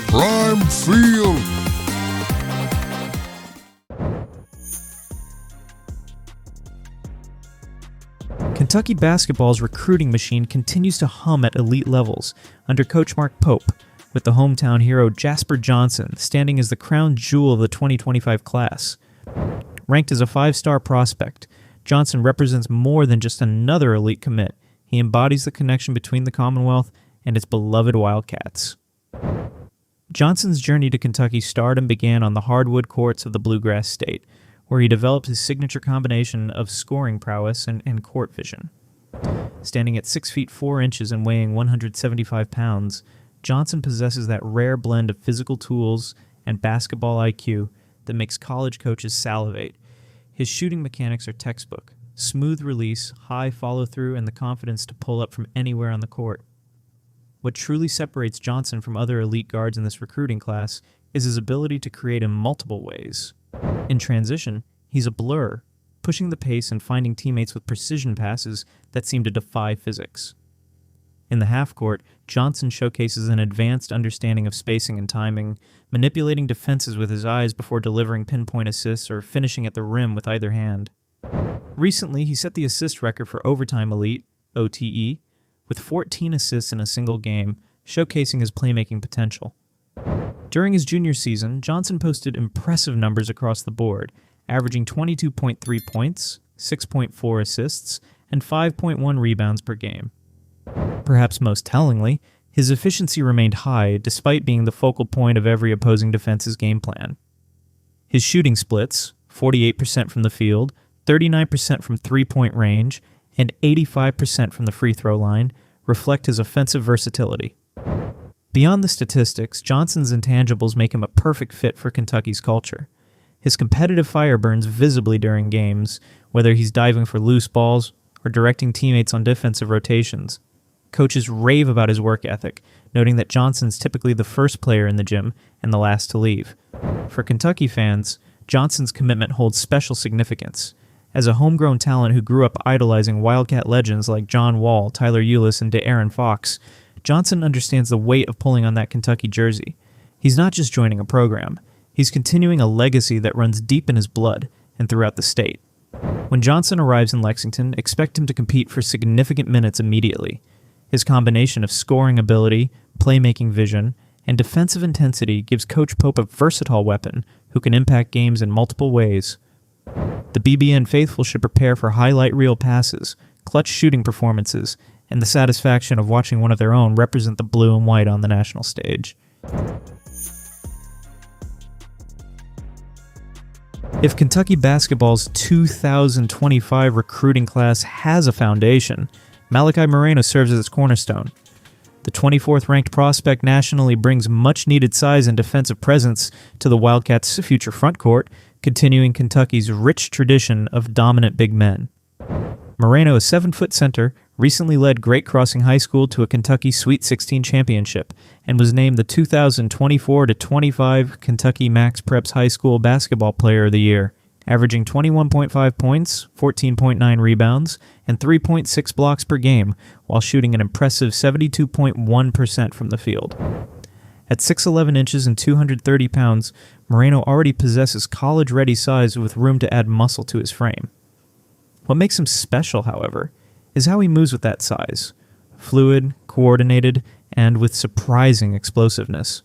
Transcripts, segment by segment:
Prime Field. Kentucky basketball's recruiting machine continues to hum at elite levels under Coach Mark Pope, with the hometown hero Jasper Johnson standing as the crown jewel of the 2025 class. Ranked as a 5-star prospect, Johnson represents more than just another elite commit. He embodies the connection between the Commonwealth and its beloved Wildcats. Johnson's journey to Kentucky stardom began on the hardwood courts of the Bluegrass State, where he developed his signature combination of scoring prowess and court vision. Standing at 6 feet 4 inches and weighing 175 pounds, Johnson possesses that rare blend of physical tools and basketball IQ that makes college coaches salivate. His shooting mechanics are textbook: smooth release, high follow-through, and the confidence to pull up from anywhere on the court. What truly separates Johnson from other elite guards in this recruiting class is his ability to create in multiple ways. In transition, he's a blur, pushing the pace and finding teammates with precision passes that seem to defy physics. In the half-court, Johnson showcases an advanced understanding of spacing and timing, manipulating defenses with his eyes before delivering pinpoint assists or finishing at the rim with either hand. Recently, he set the assist record for Overtime Elite, OTE, with 14 assists in a single game, showcasing his playmaking potential. During his junior season, Johnson posted impressive numbers across the board, averaging 22.3 points, 6.4 assists, and 5.1 rebounds per game. Perhaps most tellingly, his efficiency remained high despite being the focal point of every opposing defense's game plan. His shooting splits, 48% from the field, 39% from three-point range, and 85% from the free throw line, reflect his offensive versatility. Beyond the statistics, Johnson's intangibles make him a perfect fit for Kentucky's culture. His competitive fire burns visibly during games, whether he's diving for loose balls or directing teammates on defensive rotations. Coaches rave about his work ethic, noting that Johnson's typically the first player in the gym and the last to leave. For Kentucky fans, Johnson's commitment holds special significance. As a homegrown talent who grew up idolizing Wildcat legends like John Wall, Tyler Ulis, and De'Aaron Fox, Johnson understands the weight of pulling on that Kentucky jersey. He's not just joining a program. He's continuing a legacy that runs deep in his blood and throughout the state. When Johnson arrives in Lexington, expect him to compete for significant minutes immediately. His combination of scoring ability, playmaking vision, and defensive intensity gives Coach Pope a versatile weapon who can impact games in multiple ways. The BBN faithful should prepare for highlight reel passes, clutch shooting performances, and the satisfaction of watching one of their own represent the blue and white on the national stage. If Kentucky basketball's 2025 recruiting class has a foundation, Malachi Moreno serves as its cornerstone. The 24th ranked prospect nationally brings much-needed size and defensive presence to the Wildcats' future frontcourt, continuing Kentucky's rich tradition of dominant big men. Moreno, a 7-foot center, recently led Great Crossing High School to a Kentucky Sweet 16 championship and was named the 2024-25 Kentucky Max Preps High School Basketball Player of the Year, averaging 21.5 points, 14.9 rebounds, and 3.6 blocks per game, while shooting an impressive 72.1% from the field. At 6'11 inches and 230 pounds, Moreno already possesses college-ready size with room to add muscle to his frame. What makes him special, however, is how he moves with that size: fluid, coordinated, and with surprising explosiveness.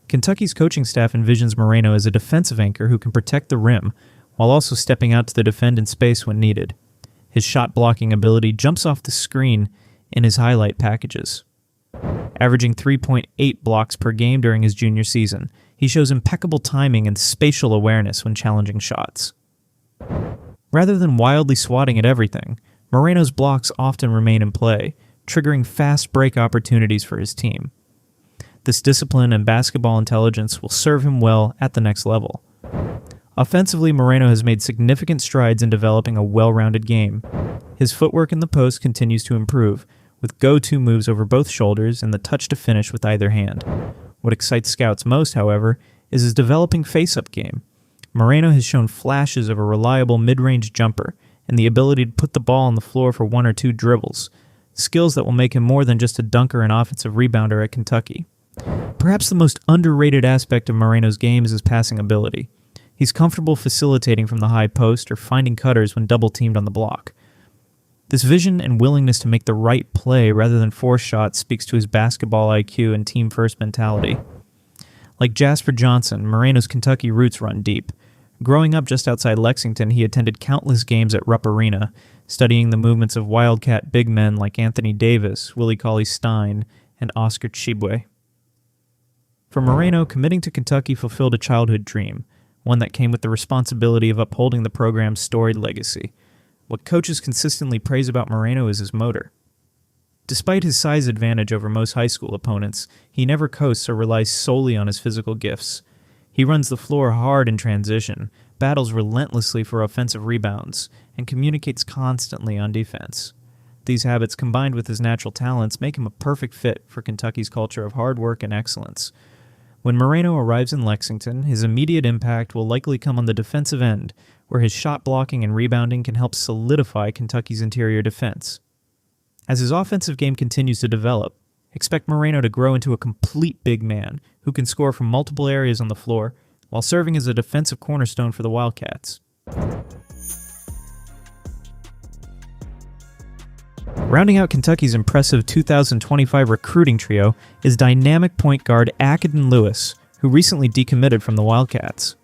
Kentucky's coaching staff envisions Moreno as a defensive anchor who can protect the rim while also stepping out to the defend in space when needed. His shot-blocking ability jumps off the screen in his highlight packages. Averaging 3.8 blocks per game during his junior season, he shows impeccable timing and spatial awareness when challenging shots. Rather than wildly swatting at everything, Moreno's blocks often remain in play, triggering fast break opportunities for his team. This discipline and basketball intelligence will serve him well at the next level. Offensively, Moreno has made significant strides in developing a well-rounded game. His footwork in the post continues to improve, with go-to moves over both shoulders and the touch to finish with either hand. What excites scouts most, however, is his developing face-up game. Moreno has shown flashes of a reliable mid-range jumper and the ability to put the ball on the floor for one or two dribbles, skills that will make him more than just a dunker and offensive rebounder at Kentucky. Perhaps the most underrated aspect of Moreno's game is his passing ability. He's comfortable facilitating from the high post or finding cutters when double-teamed on the block. This vision and willingness to make the right play rather than force shots speaks to his basketball IQ and team-first mentality. Like Jasper Johnson, Moreno's Kentucky roots run deep. Growing up just outside Lexington, he attended countless games at Rupp Arena, studying the movements of Wildcat big men like Anthony Davis, Willie Cauley-Stein, and Oscar Tshiebwe. For Moreno, committing to Kentucky fulfilled a childhood dream, one that came with the responsibility of upholding the program's storied legacy. What coaches consistently praise about Moreno is his motor. Despite his size advantage over most high school opponents, he never coasts or relies solely on his physical gifts. He runs the floor hard in transition, battles relentlessly for offensive rebounds, and communicates constantly on defense. These habits, combined with his natural talents, make him a perfect fit for Kentucky's culture of hard work and excellence. When Moreno arrives in Lexington, his immediate impact will likely come on the defensive end, where his shot blocking and rebounding can help solidify Kentucky's interior defense. As his offensive game continues to develop, expect Moreno to grow into a complete big man who can score from multiple areas on the floor while serving as a defensive cornerstone for the Wildcats. Rounding out Kentucky's impressive 2025 recruiting trio is dynamic point guard Acaden Lewis, who recently decommitted from the Wildcats.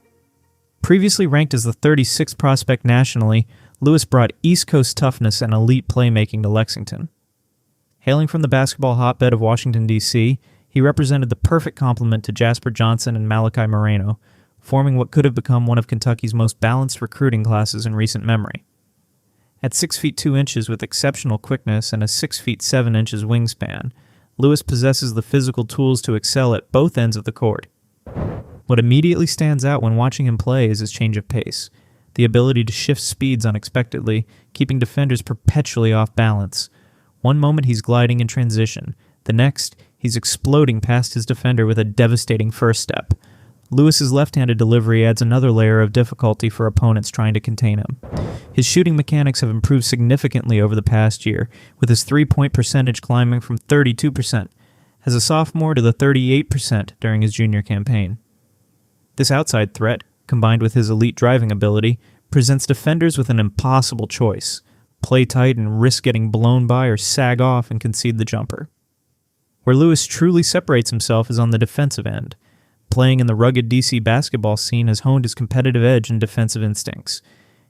Previously ranked as the 36th prospect nationally, Lewis brought East Coast toughness and elite playmaking to Lexington. Hailing from the basketball hotbed of Washington, D.C., he represented the perfect complement to Jasper Johnson and Malachi Moreno, forming what could have become one of Kentucky's most balanced recruiting classes in recent memory. At 6 feet 2 inches with exceptional quickness and a 6 feet 7 inches wingspan, Lewis possesses the physical tools to excel at both ends of the court. What immediately stands out when watching him play is his change of pace, the ability to shift speeds unexpectedly, keeping defenders perpetually off balance. One moment he's gliding in transition, the next he's exploding past his defender with a devastating first step. Lewis's left-handed delivery adds another layer of difficulty for opponents trying to contain him. His shooting mechanics have improved significantly over the past year, with his three-point percentage climbing from 32% as a sophomore to the 38% during his junior campaign. This outside threat, combined with his elite driving ability, presents defenders with an impossible choice: play tight and risk getting blown by, or sag off and concede the jumper. Where Lewis truly separates himself is on the defensive end. Playing in the rugged DC basketball scene has honed his competitive edge and defensive instincts.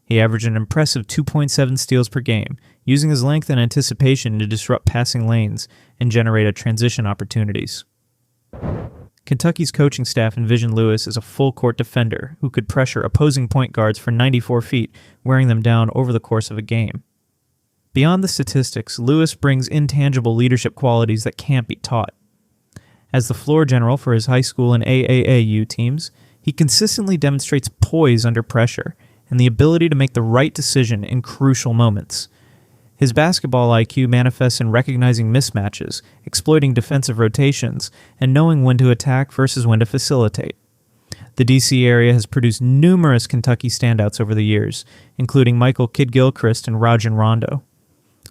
He averaged an impressive 2.7 steals per game, using his length and anticipation to disrupt passing lanes and generate transition opportunities. Kentucky's coaching staff envisioned Lewis as a full-court defender who could pressure opposing point guards for 94 feet, wearing them down over the course of a game. Beyond the statistics, Lewis brings intangible leadership qualities that can't be taught. As the floor general for his high school and AAAU teams, he consistently demonstrates poise under pressure and the ability to make the right decision in crucial moments. His basketball IQ manifests in recognizing mismatches, exploiting defensive rotations, and knowing when to attack versus when to facilitate. The D.C. area has produced numerous Kentucky standouts over the years, including Michael Kidd-Gilchrist and Rajon Rondo.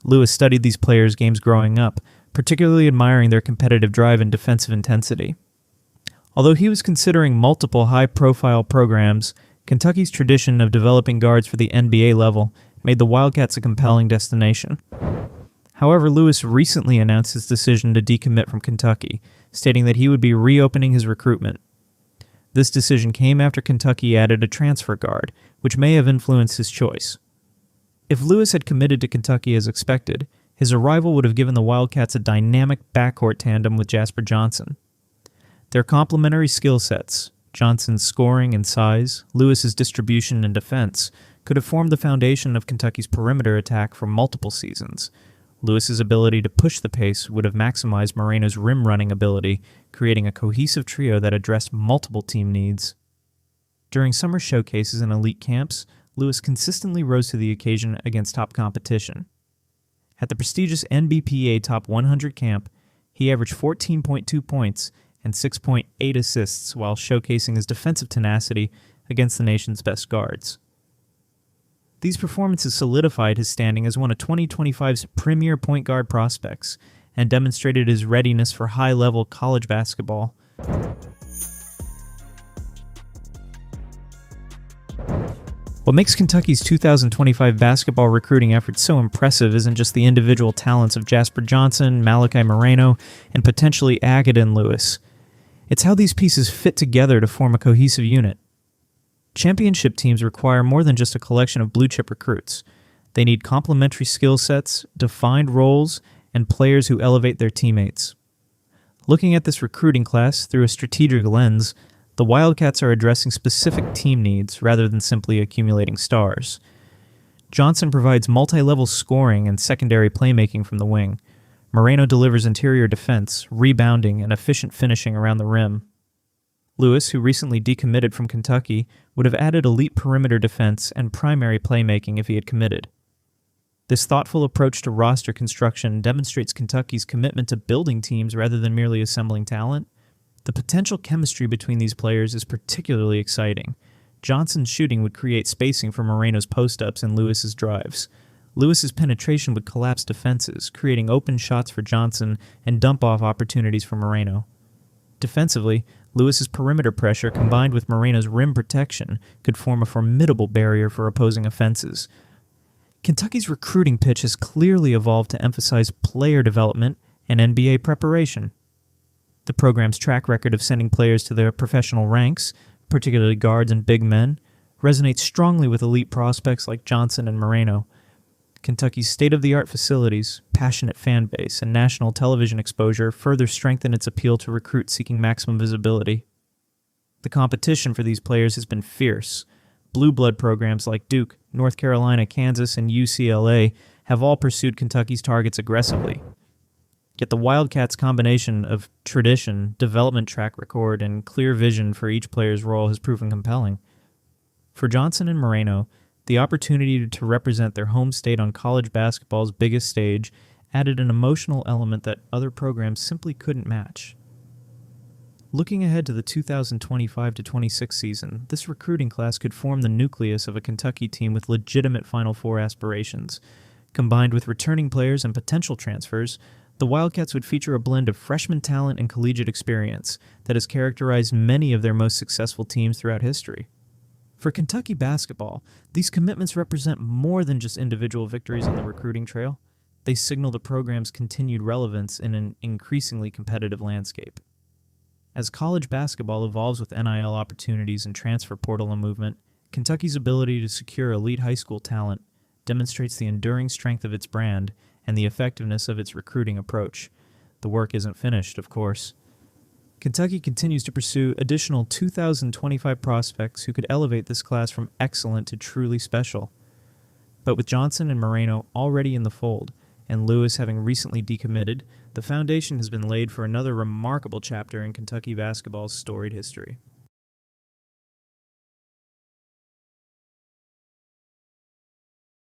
Lewis studied these players' games growing up, particularly admiring their competitive drive and defensive intensity. Although he was considering multiple high-profile programs, Kentucky's tradition of developing guards for the NBA level made the Wildcats a compelling destination. However, Lewis recently announced his decision to decommit from Kentucky, stating that he would be reopening his recruitment. This decision came after Kentucky added a transfer guard, which may have influenced his choice. If Lewis had committed to Kentucky as expected, his arrival would have given the Wildcats a dynamic backcourt tandem with Jasper Johnson. Their complementary skill sets, Johnson's scoring and size, Lewis's distribution and defense, could have formed the foundation of Kentucky's perimeter attack for multiple seasons. Lewis's ability to push the pace would have maximized Moreno's rim-running ability, creating a cohesive trio that addressed multiple team needs. During summer showcases and elite camps, Lewis consistently rose to the occasion against top competition. At the prestigious NBPA Top 100 camp, he averaged 14.2 points and 6.8 assists while showcasing his defensive tenacity against the nation's best guards. These performances solidified his standing as one of 2025's premier point guard prospects and demonstrated his readiness for high-level college basketball. What makes Kentucky's 2025 basketball recruiting efforts so impressive isn't just the individual talents of Jasper Johnson, Malachi Moreno, and potentially Acaden Lewis. It's how these pieces fit together to form a cohesive unit. Championship teams require more than just a collection of blue-chip recruits. They need complementary skill sets, defined roles, and players who elevate their teammates. Looking at this recruiting class through a strategic lens, the Wildcats are addressing specific team needs rather than simply accumulating stars. Johnson provides multi-level scoring and secondary playmaking from the wing. Moreno delivers interior defense, rebounding, and efficient finishing around the rim. Lewis, who recently decommitted from Kentucky, would have added elite perimeter defense and primary playmaking if he had committed. This thoughtful approach to roster construction demonstrates Kentucky's commitment to building teams rather than merely assembling talent. The potential chemistry between these players is particularly exciting. Johnson's shooting would create spacing for Moreno's post-ups and Lewis's drives. Lewis's penetration would collapse defenses, creating open shots for Johnson and dump-off opportunities for Moreno. Defensively, Lewis's perimeter pressure combined with Moreno's rim protection could form a formidable barrier for opposing offenses. Kentucky's recruiting pitch has clearly evolved to emphasize player development and NBA preparation. The program's track record of sending players to their professional ranks, particularly guards and big men, resonates strongly with elite prospects like Johnson and Moreno. Kentucky's state-of-the-art facilities, passionate fan base, and national television exposure further strengthen its appeal to recruits seeking maximum visibility. The competition for these players has been fierce. Blue blood programs like Duke, North Carolina, Kansas, and UCLA have all pursued Kentucky's targets aggressively. Yet the Wildcats' combination of tradition, development track record, and clear vision for each player's role has proven compelling. For Johnson and Moreno, the opportunity to represent their home state on college basketball's biggest stage added an emotional element that other programs simply couldn't match. Looking ahead to the 2025-26 season, this recruiting class could form the nucleus of a Kentucky team with legitimate Final Four aspirations. Combined with returning players and potential transfers, the Wildcats would feature a blend of freshman talent and collegiate experience that has characterized many of their most successful teams throughout history. For Kentucky basketball, these commitments represent more than just individual victories on the recruiting trail. They signal the program's continued relevance in an increasingly competitive landscape. As college basketball evolves with NIL opportunities and transfer portal movement, Kentucky's ability to secure elite high school talent demonstrates the enduring strength of its brand and the effectiveness of its recruiting approach. The work isn't finished, of course. Kentucky continues to pursue additional 2025 prospects who could elevate this class from excellent to truly special. But with Johnson and Moreno already in the fold, and Lewis having recently decommitted, the foundation has been laid for another remarkable chapter in Kentucky basketball's storied history.